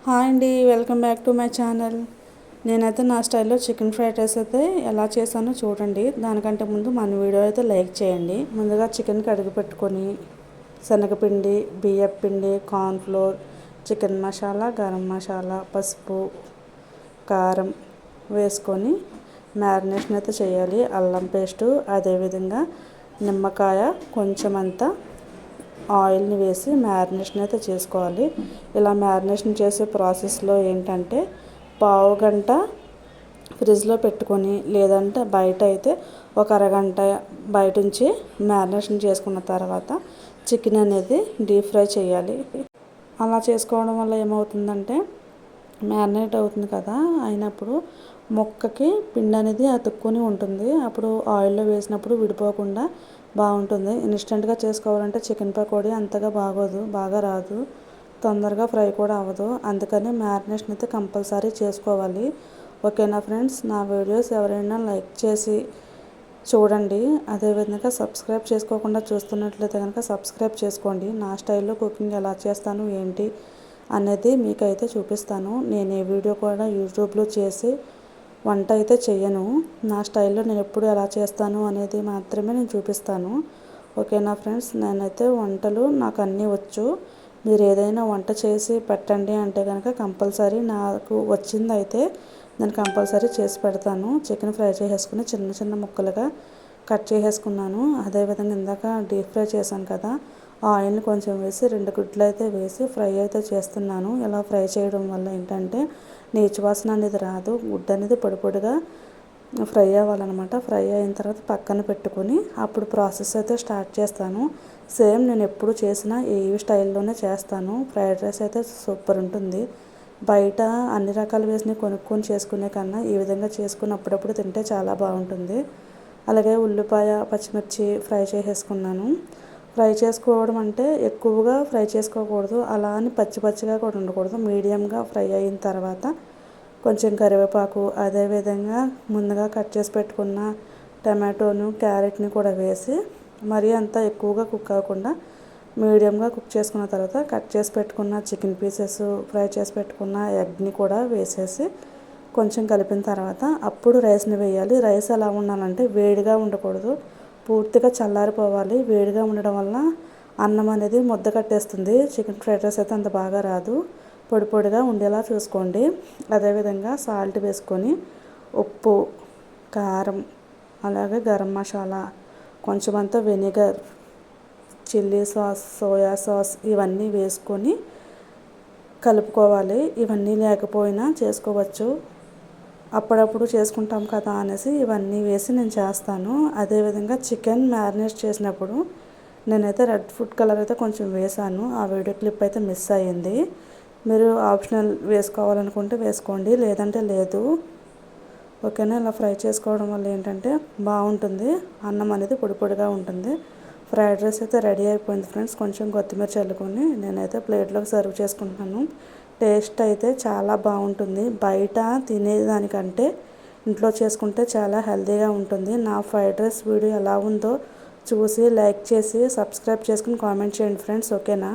Hi అండి, welcome back to my channel. నేనైతే నా స్టైల్లో చికెన్ ఫ్రైడ్ రైస్ అయితే ఎలా చేశానో చూడండి. దానికంటే ముందు మన వీడియో అయితే లైక్ చేయండి. ముందుగా చికెన్ కడిగి పెట్టుకొని శనగపిండి, బియ్యపిండి, కార్న్ఫ్లోర్, చికెన్ మసాలా, గరం మసాలా, పసుపు, కారం వేసుకొని మ్యారినేషన్ అయితే చేయాలి. అల్లం పేస్టు, అదేవిధంగా నిమ్మకాయ కొంచెం అంతా ఆయిల్ని వేసి మ్యారినేషన్ అయితే చేసుకోవాలి. ఇలా మ్యారినేషన్ చేసే ప్రాసెస్లో ఏంటంటే పావు గంట ఫ్రిడ్జ్లో పెట్టుకొని, లేదంటే బయట అయితే ఒక అరగంట బయట నుంచి మ్యారినేషన్ చేసుకున్న తర్వాత చికెన్ అనేది డీప్ ఫ్రై చేయాలి. అలా చేసుకోవడం వల్ల ఏమవుతుందంటే మ్యారినేట్ అవుతుంది కదా, అయినప్పుడు ముక్కకి పిండి అనేది అతుక్కొని ఉంటుంది. అప్పుడు ఆయిల్లో వేసినప్పుడు విడిపోకుండా బాగుంటుంది. ఇన్స్టెంట్గా చేసుకోవాలంటే చికెన్ పకోడీ అంతగా బాగా రాదు, తొందరగా ఫ్రై కూడా అవ్వదు. అందుకని మ్యారినేషన్ అయితే కంపల్సరీ చేసుకోవాలి. ఓకేనా ఫ్రెండ్స్, నా వీడియోస్ ఎవరైనా లైక్ చేసి చూడండి. అదేవిధంగా సబ్స్క్రైబ్ చేసుకోకుండా చూస్తున్నట్లయితే కనుక సబ్స్క్రైబ్ చేసుకోండి. నా స్టైల్లో కుకింగ్ ఎలా చేస్తాను ఏంటి అనేది మీకైతే చూపిస్తాను. నేను ఈ వీడియో కూడా యూట్యూబ్లో చేసి వంట అయితే చెయ్యను. నా స్టైల్లో నేను ఎప్పుడు ఎలా చేస్తాను అనేది మాత్రమే నేను చూపిస్తాను. ఓకేనా ఫ్రెండ్స్, నేనైతే వంటలు నాకు అన్నీ వచ్చు. మీరు ఏదైనా వంట చేసి పెట్టండి అంటే కనుక కంపల్సరీ నాకు వచ్చింది అయితే నేను కంపల్సరీ చేసి పెడతాను. చికెన్ ఫ్రై చేసేసుకుని చిన్న చిన్న ముక్కలుగా కట్ చేసేసుకున్నాను. అదేవిధంగా ఇందాక డీప్ ఫ్రై చేశాను కదా, ఆయిల్ని కొంచెం వేసి 2 గుడ్లు అయితే వేసి ఫ్రై అయితే చేస్తున్నాను. ఇలా ఫ్రై చేయడం వల్ల ఏంటంటే నీచు వాసన అనేది రాదు. గుడ్డు అనేది పొడి పొడిగా ఫ్రై అవ్వాలన్నమాట. ఫ్రై అయిన తర్వాత పక్కన పెట్టుకొని అప్పుడు ప్రాసెస్ అయితే స్టార్ట్ చేస్తాను. సేమ్ నేను ఎప్పుడు చేసినా ఈ స్టైల్లోనే చేస్తాను. ఫ్రైడ్ రైస్ అయితే సూపర్ ఉంటుంది. బయట అన్ని రకాలు వేసి కొనుక్కొని చేసుకునే కన్నా ఈ విధంగా చేసుకుని అప్పుడప్పుడు తింటే చాలా బాగుంటుంది. అలాగే ఉల్లిపాయ, పచ్చిమిర్చి ఫ్రై చేసేసుకున్నాను. ఫ్రై చేసుకోవడం అంటే ఎక్కువగా ఫ్రై చేసుకోకూడదు, అలా అని పచ్చిగా కూడా ఉండకూడదు. మీడియంగా ఫ్రై అయిన తర్వాత కొంచెం కరివేపాకు, అదేవిధంగా ముందుగా కట్ చేసి పెట్టుకున్న టమాటోను, క్యారెట్ని కూడా వేసి మరీ అంత ఎక్కువగా కుక్ అవ్వకుండా మీడియంగా కుక్ చేసుకున్న తర్వాత కట్ చేసి పెట్టుకున్న చికెన్ పీసెస్, ఫ్రై చేసి పెట్టుకున్న ఎగ్ని కూడా వేసేసి కొంచెం కలిపిన తర్వాత అప్పుడు రైస్ని వేయాలి. రైస్ ఎలా ఉండాలంటే వేడిగా ఉండకూడదు, పూర్తిగా చల్లారిపోవాలి. వేడిగా ఉండడం వల్ల అన్నం అనేది ముద్ద కట్టేస్తుంది. చికెన్ ఫ్రైడ్ రైస్ అయితే అంత బాగా రాదు. పొడి పొడిగా ఉండేలా చూసుకోండి. అదేవిధంగా సాల్ట్ వేసుకొని ఉప్పు, కారం, అలాగే గరం మసాలా, కొంచెం అంతా vinegar, chilli sauce, soya sauce ఇవన్నీ వేసుకొని కలుపుకోవాలి. ఇవన్నీ లేకపోయినా చేసుకోవచ్చు, అప్పుడప్పుడు చేసుకుంటాం కదా అనేసి ఇవన్నీ వేసి నేను చేస్తాను. అదేవిధంగా చికెన్ మ్యారినేట్ చేసినప్పుడు నేనైతే రెడ్ ఫుడ్ కలర్ అయితే కొంచెం వేసాను. ఆ వీడియో క్లిప్ అయితే మిస్ అయ్యింది. మీరు ఆప్షనల్ వేసుకోవాలనుకుంటే వేసుకోండి, లేదంటే లేదు. ఓకేనా, ఇలా ఫ్రై చేసుకోవడం వల్ల ఏంటంటే బాగుంటుంది, అన్నం అనేది పొడి పొడిగా ఉంటుంది. ఫ్రైడ్ రైస్ అయితే రెడీ అయిపోయింది ఫ్రెండ్స్. కొంచెం కొత్తిమీర చల్లుకొని నేనైతే ప్లేట్లోకి సర్వ్ చేసుకుంటున్నాను. టేస్ట్ అయితే చాలా బాగుంటుంది. బయట తినేదానికంటే ఇంట్లో చేసుకుంటే చాలా హెల్తీగా ఉంటుంది. నా ఫ్రైడ్ రైస్ వీడియో ఎలా ఉందో చూసి లైక్ చేసి సబ్స్క్రైబ్ చేసుకుని కామెంట్ చేయండి ఫ్రెండ్స్. ఓకేనా.